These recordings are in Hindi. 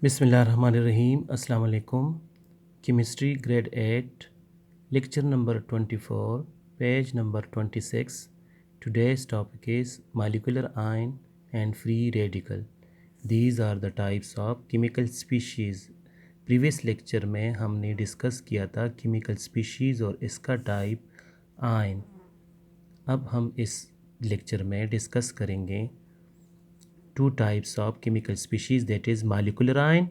बिस्मिल्लाहिर्रहमानिर्रहीम। अस्सलाम वालेकुम। Chemistry grade 8 lecture number 24 page number 26। Today's topic is molecular ion and free radical. These are the types of chemical species. Previous lecture में हमने डिस्कस किया था केमिकल स्पीशीज़ और इसका टाइप आयन। अब हम इस लेक्चर में डिस्कस करेंगे two types of chemical species, that is molecular ion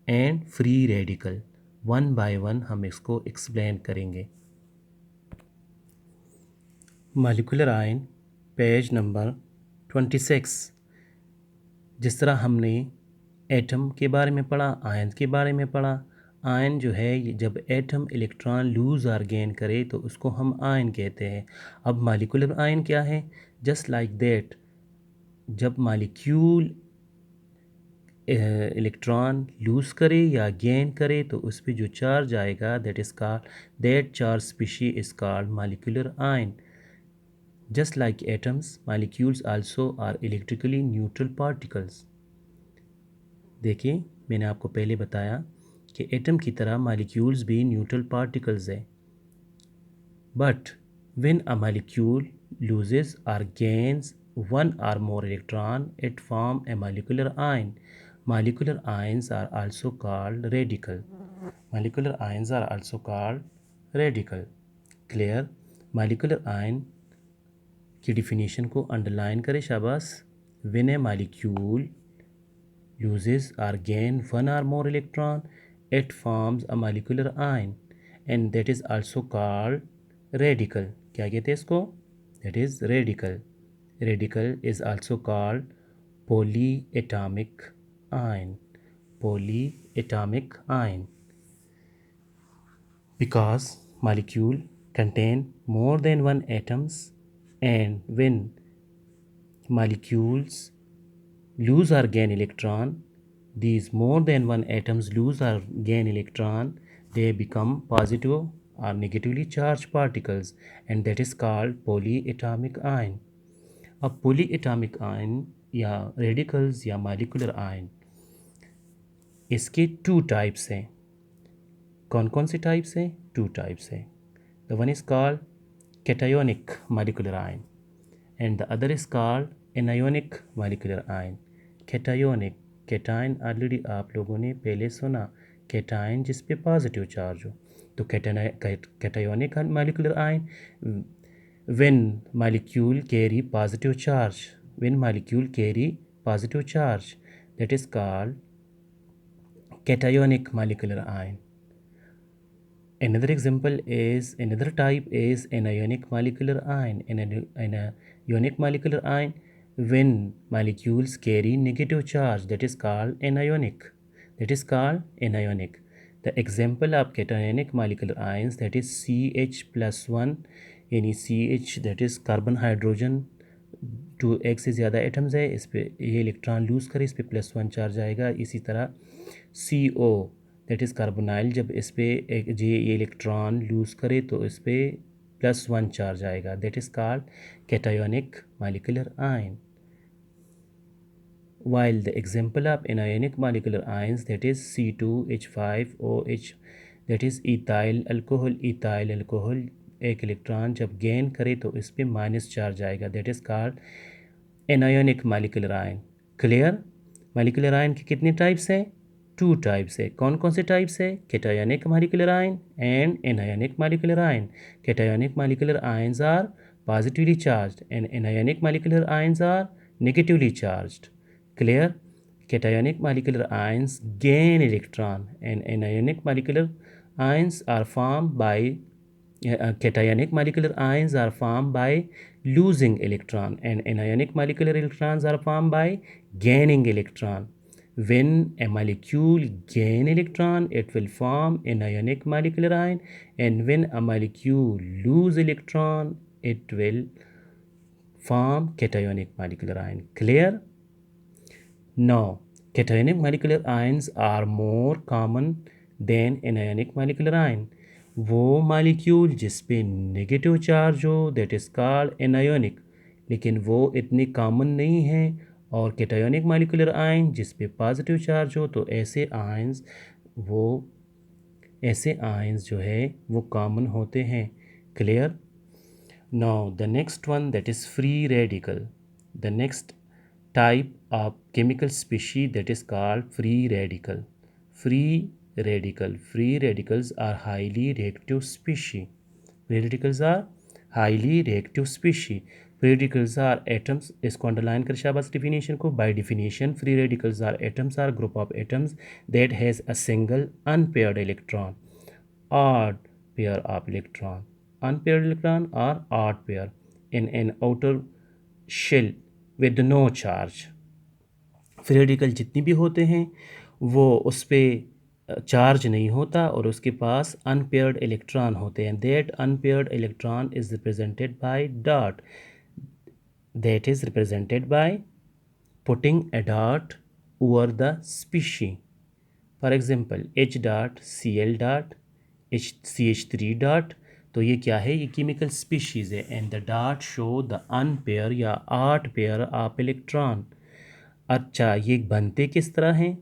and free radical. One by one हम इसको explain करेंगे। molecular ion page number 26। जिस तरह हमने एटम के बारे में पढ़ा, आयन के बारे में पढ़ा। आयन जो है जब एटम इलेक्ट्रॉन लूज़ और गेन करे तो उसको हम आयन कहते हैं। अब मॉलिक्यूलर आयन क्या है? जस्ट लाइक दैट, जब मॉलिक्यूल इलेक्ट्रॉन लूज़ करे या गेन करे तो उस पर जो चार्ज आएगा that charge species is called molecular ion. Just like atoms, molecules also are electrically neutral particles. देखिए, मैंने आपको पहले बताया कि एटम की तरह मॉलिक्यूल्स भी न्यूट्रल पार्टिकल्स है। But when a molecule loses और gains one or more electron, it form a molecular ion. Molecular ions are also called radical. Molecular ions are also called radical. Clear? Molecular ion की definition को underline करें शाबाश। When a molecule loses or gain one or more electron, it forms a molecular ion, and that is also called radical. क्या कहते हैं इसको? That is radical. Radical is also called polyatomic ion. Polyatomic ion. Because molecule contain more than one atoms, and when molecules lose or gain electron, these more than one atoms lose or gain electron, they become positive or negatively charged particles, and that is called polyatomic ion. अब पॉलीएटॉमिक आयन या रेडिकल्स या मॉलिक्यूलर आयन, इसके टू टाइप्स हैं। कौन कौन से टाइप्स हैं? टू टाइप्स हैं। The one is called cationic molecular ion and the other is called anionic molecular ion. Cationic, cation already आप लोगों ने पहले सुना, कैटायन जिस पे पॉजिटिव चार्ज हो। तो cationic molecular ion when molecule carry positive charge, that is called cationic molecular ion. Another type is anionic molecular ion. Anionic molecular ion, when molecules carry negative charge, that is called anionic. The example of cationic molecular ions, that is CH+1, यानी CH that is carbon hydrogen 2 से ज़्यादा एटम्स है, इस पे ये इलेक्ट्रॉन लूज़ करे इस पे +1 चार्ज आएगा। इसी तरह CO दैट इज़ कार्बोनाइल, जब इस पे ये इलेक्ट्रॉन लूज़ करे तो इस पे +1 चार्ज आएगा। That is called cationic molecular ion. While the example of anionic molecular ions, that is C2H5OH, that is ethyl alcohol, एक इलेक्ट्रॉन जब गेन करे तो इस पर माइनस चार्ज आएगा। That is called anionic molecular ion. Clear? Molecular ion के कितने टाइप्स हैं? टू टाइप्स है। कौन कौन से टाइप्स है? Cationic molecular ion and anionic molecular ion. Cationic molecular ions are positively charged and anionic molecular ions are negatively charged. Clear? Cationic molecular ions gain electron and anionic molecular ions are formed by cationic molecular ions are formed by losing electron, and anionic molecular electrons are formed by gaining electron. When a molecule gain electron, it will form an ionic molecular ion, and when a molecule lose electron, it will form cationic molecular ion. Clear? Now, cationic molecular ions are more common than anionic molecular ion. वो मॉलिक्यूल जिस पे नेगेटिव चार्ज हो दैट इज़ कॉल्ड एनायोनिक, लेकिन वो इतनी कॉमन नहीं है और कैटायोनिक मॉलिक्यूलर आयन जिस पे पॉजिटिव चार्ज हो, तो ऐसे आयंस जो है वो कॉमन होते हैं। Clear? Now the next one, that is free radical. The next type of chemical species that is called free radical. Free radicals are highly reactive species. Free radicals are highly reactive species. Free radicals are atoms. इसको अंडरलाइन कर शाबाश definition को. By definition, free radicals are atoms are group of atoms that has a single unpaired electron, odd pair of electron, unpaired electron or odd pair in an outer shell with no charge. Free radical जितनी भी होते हैं वो उस पर चार्ज नहीं होता और उसके पास अनपेयर्ड इलेक्ट्रॉन होते हैं. That unpaired electron is represented by dot. That is represented by putting a dot over the species. For example H dot Cl dot CH3 dot. तो ये क्या है? ये केमिकल स्पीशीज़ है. And the dot show the unpair या आठ पेयर ऑफ इलेक्ट्रॉन. अच्छा, ये बनते किस तरह हैं?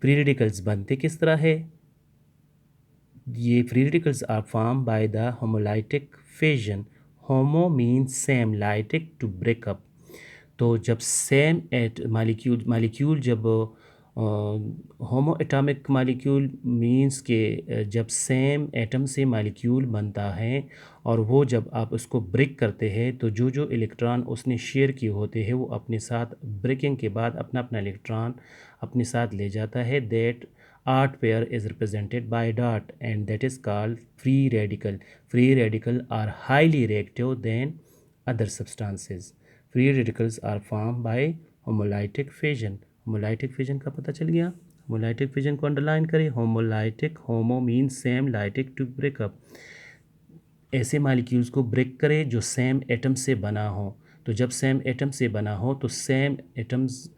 फ्री रेडिकल्स बनते किस तरह है? ये free radicals are form by the homolytic fission. Homo means same, lytic to break up. तो जब सेम एट मालिक्यूल जब होमो एटॉमिक मालिक्यूल मींस के जब सेम एटम से मालिक्यूल बनता है और वो जब आप उसको ब्रेक करते हैं तो जो जो इलेक्ट्रॉन उसने शेयर किए होते हैं वो अपने साथ ब्रेकिंग के बाद अपना अपना इलेक्ट्रॉन अपने साथ ले जाता है. That odd pair is represented by dot and that is called free radical. Free radical are highly reactive than other substances. Free radicals are form by homolytic fission. Homolytic fission का पता चल गया? होमोलाइटिक फिजन को अंडरलाइन करें. Homolytic, homo means same, lytic to break up. ऐसे मालिक्यूल्स को ब्रेक करें जो सेम एटम से बना हो. तो जब सेम एटम से बना हो तो same atoms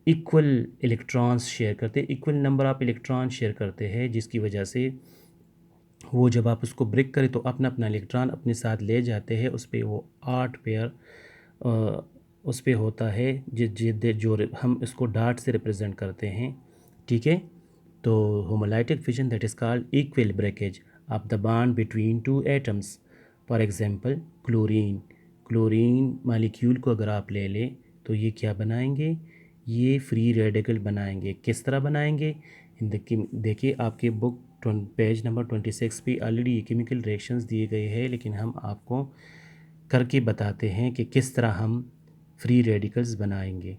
equal electrons share करते हैं, equal number of electron share करते हैं, जिसकी वजह से वो जब आप उसको ब्रेक करें तो अपना अपना इलेक्ट्रॉन अपने साथ ले जाते हैं. उस पर वो आठ पेयर उस पर होता है जो हम इसको डाट से रिप्रेजेंट करते हैं. ठीक है? तो homolytic fission that is called equal breakage of the bond between two atoms. For example chlorine molecule को अगर आप ले लें तो ये क्या बनाएंगे? ये फ्री रेडिकल बनाएंगे. किस तरह बनाएंगे? देखिए आपके बुक पेज नंबर 26 पे ऑलरेडी केमिकल रिएक्शंस दिए गए हैं, लेकिन हम आपको करके बताते हैं कि किस तरह हम फ्री रेडिकल्स बनाएंगे.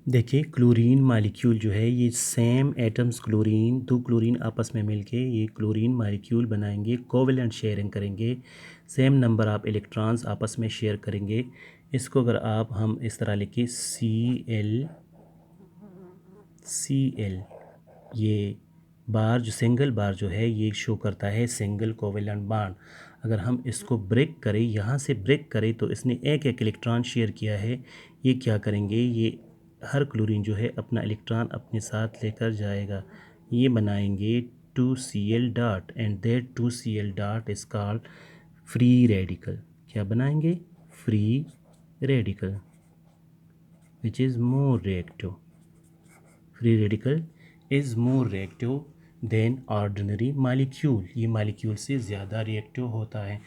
देखिए क्लोरीन मालिक्यूल जो है ये सेम एटम्स दो क्लोरीन आपस में मिलके ये क्लोरीन मालिक्यूल बनाएंगे. कोवेलेंट शेयरिंग करेंगे, सेम नंबर ऑफ इलेक्ट्रॉन्स आपस में शेयर करेंगे. इसको अगर हम इस तरह लिखें Cl, ये बार जो सिंगल बार जो है ये शो करता है सिंगल कोवेलेंट बॉन्ड. अगर हम इसको ब्रेक करें, यहाँ से ब्रेक करें, तो इसने एक एक इलेक्ट्रॉन शेयर किया है. ये क्या करेंगे? ये हर क्लोरीन जो है अपना इलेक्ट्रॉन अपने साथ लेकर जाएगा. ये बनाएंगे 2Cl dot and that 2Cl dot is called free radical. क्या बनाएंगे? Free radical which is more reactive. Free radical is more reactive than ordinary molecule. ये मालिक्यूल से ज़्यादा रिएक्टिव होता है.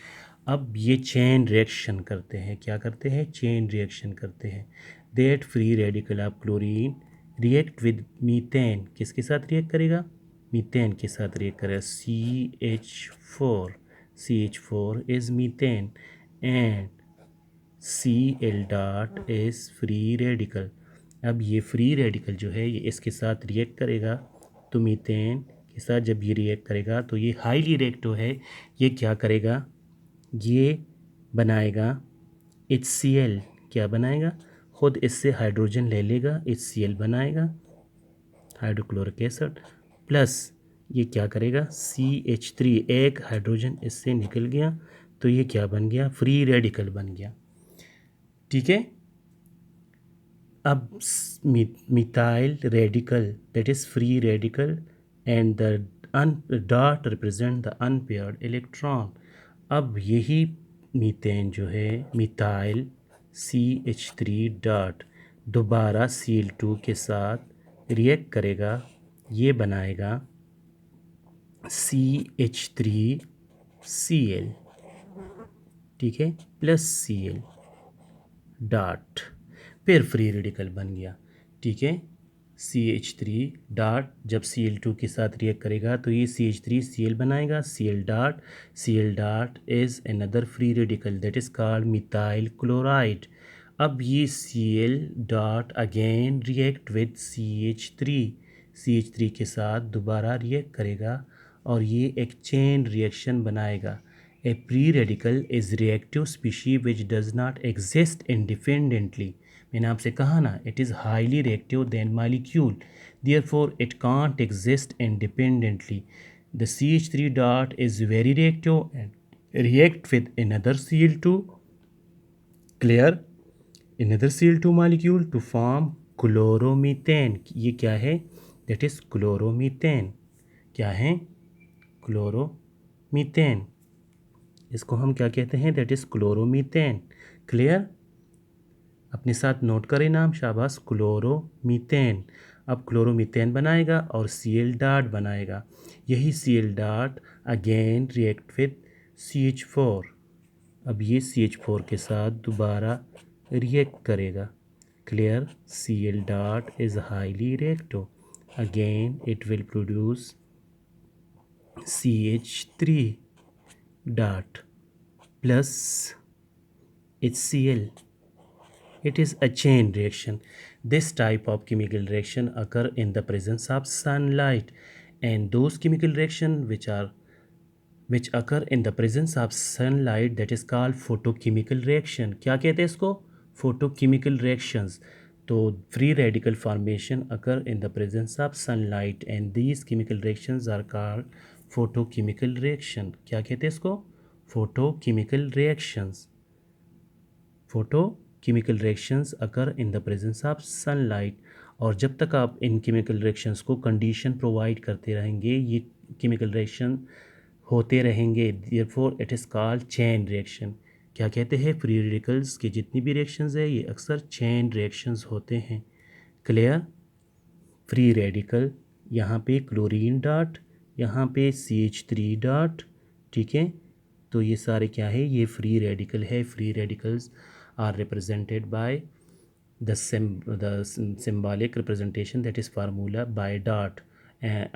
अब ये चेन रिएक्शन करते हैं. क्या करते हैं? चेन रिएक्शन करते हैं. That free radical of chlorine react with methane. किसके साथ रिएक्ट करेगा? मीथेन के साथ रिएक्ट करेगा. CH4 is methane and Cl dot is free radical. अब ये फ्री रेडिकल जो है ये इसके साथ रिएक्ट करेगा. तो मीथेन के साथ जब ये रिएक्ट करेगा तो ये हाईली रिएक्टिव है. ये क्या करेगा? ये बनाएगा HCl. क्या बनाएगा? खुद इससे हाइड्रोजन ले लेगा, HCl बनाएगा, हाइड्रोक्लोरिक एसिड. प्लस ये क्या करेगा? CH3, एक हाइड्रोजन इससे निकल गया, तो ये क्या बन गया? फ्री रेडिकल बन गया. ठीक है? अब methyl radical that is free radical and the dot represent the unpaired electron. अब यही मीथेन जो है मिथाइल CH3 डॉट दोबारा Cl2 के साथ रिएक्ट करेगा, ये बनाएगा CH3Cl, ठीक है, प्लस Cl डॉट, फिर फ्री रेडिकल बन गया, ठीक है। CH3 डॉट जब Cl2 के साथ रिएक्ट करेगा तो ये CH3Cl बनाएगा, Cl dot is another free radical that is called methyl chloride. अब ये Cl dot again react with CH3 के साथ दोबारा रिएक्ट करेगा और ये एक चेन रिएक्शन बनाएगा। A free radical is reactive species which does not exist independently. मैंने आपसे कहा ना, it is highly reactive than molecule. Therefore, it can't exist independently. The CH3 dot is very reactive and react with another Cl2, clear, another Cl2 molecule to form chloromethane. ये क्या है? That is chloromethane. क्या है? क्लोरोमीथेन। इसको हम क्या कहते हैं? That is chloromethane. क्लियर? अपने साथ नोट करें नाम, शाबाश, क्लोरोमीथेन। अब क्लोरोमीथेन बनाएगा और Cl डॉट बनाएगा। यही Cl dot again react with CH4। अब ये CH4 के साथ दोबारा रिएक्ट करेगा। Clear? Cl dot is highly reactive. Again it will produce CH3 dot plus HCl. It is a chain reaction. This type of chemical reaction occur in the presence of sunlight, and those chemical reaction which occur in the presence of sunlight, that is called photochemical reaction. क्या कहते हैं इसको? Photochemical reactions. तो free radical formation occur in the presence of sunlight, and these chemical reactions are called photochemical reaction. क्या कहते हैं इसको? Photochemical reactions. Photochemical reactions occur in the presence of sunlight. और जब तक आप इन केमिकल रिएक्शंस को कंडीशन प्रोवाइड करते रहेंगे, ये केमिकल रिएक्शन होते रहेंगे। Therefore it is called chain reaction. क्या कहते हैं? फ्री रेडिकल्स की जितनी भी रिएक्शंस है ये अक्सर चेन रिएक्शंस होते हैं। क्लियर? फ्री रेडिकल, यहाँ पे क्लोरीन डॉट, यहाँ पे CH3 डॉट, ठीक है। तो ये सारे क्या है? ये फ्री रेडिकल है। Free radicals are represented by the symbolic representation, that is formula by dot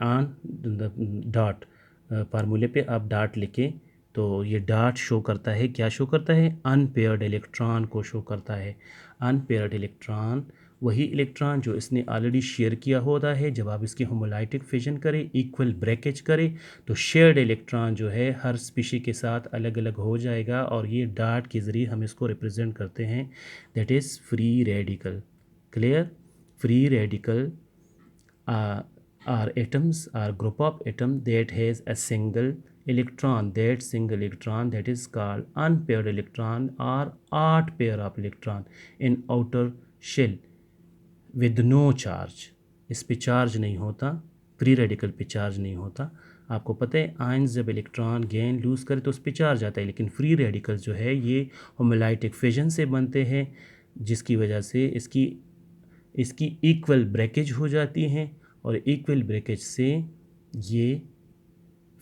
on the dot। फार्मूले पे आप डॉट लिखे तो ये डॉट शो करता है, क्या शो करता है? अनपेयर्ड इलेक्ट्रॉन को शो करता है। अनपेयर्ड इलेक्ट्रॉन वही इलेक्ट्रॉन जो इसने ऑलरेडी शेयर किया होता है। जब आप इसकी होमोलाइटिक फिजन करें, इक्वल ब्रेकेज करें, तो शेयर्ड इलेक्ट्रॉन जो है हर स्पीशी के साथ अलग अलग हो जाएगा और ये डॉट के ज़रिए हम इसको रिप्रेजेंट करते हैं। That is free radical. Clear? Free radical are atoms, are group of atom that has a single electron. That single electron, that is called unpaired electron or odd pair of electron in outer shell with no charge. इस पे चार्ज नहीं होता, फ्री रेडिकल पे चार्ज नहीं होता। आपको पता है आयंस जब इलेक्ट्रॉन गेन लूज़ करे तो उस पे चार्ज आता है, लेकिन फ्री रेडिकल जो है ये होमोलाइटिक फिजन से बनते हैं, जिसकी वजह से इसकी इक्वल ब्रेकेज हो जाती हैं और इक्वल ब्रेकेज से ये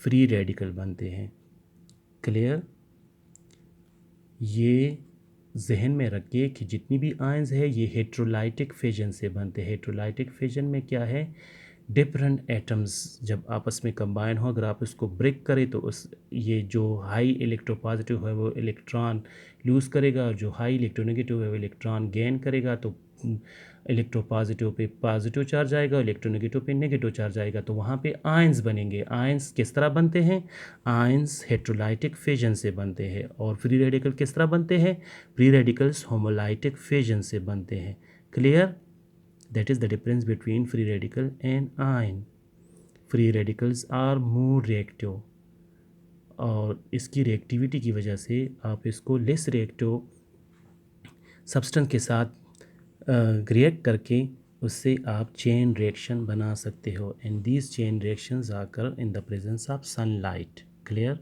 फ्री रेडिकल बनते हैं। क्लियर? ये जहन में रखिए कि जितनी भी आयंस है ये हेट्रोलाइटिक फिजन से बनते हैं। हेट्रोलाइटिक फिजन में क्या है? डिफरेंट एटम्स जब आपस में कंबाइन हो, अगर आप इसको ब्रेक करें तो ये जो हाई इलेक्ट्रोपॉजिटिव है वो इलेक्ट्रॉन लूज़ करेगा और जो हाई इलेक्ट्रोनेगेटिव है वो इलेक्ट्रॉन गेन करेगा। तो इलेक्ट्रोपॉजिटिव पे पॉजिटिव चार्ज आएगा, इलेक्ट्रोनेगेटिव पे नेगेटिव चार्ज आएगा, तो वहाँ पे आयंस बनेंगे। आयंस किस तरह बनते हैं? आयंस हेट्रोलाइटिक फिजन से बनते हैं। और फ्री रेडिकल किस तरह बनते हैं? फ्री रेडिकल्स होमोलाइटिक फिजन से बनते हैं। Clear? That is the difference between free radical and ion. Free radicals are more reactive और इसकी रिएक्टिविटी की वजह से आप इसको लेस रिएक्टिव सब्सटेंस के साथ रिएक्ट करके उससे आप चेन रिएक्शन बना सकते हो। एंड दीज चेन रिएक्शंस आकर in the presence of sunlight. Clear?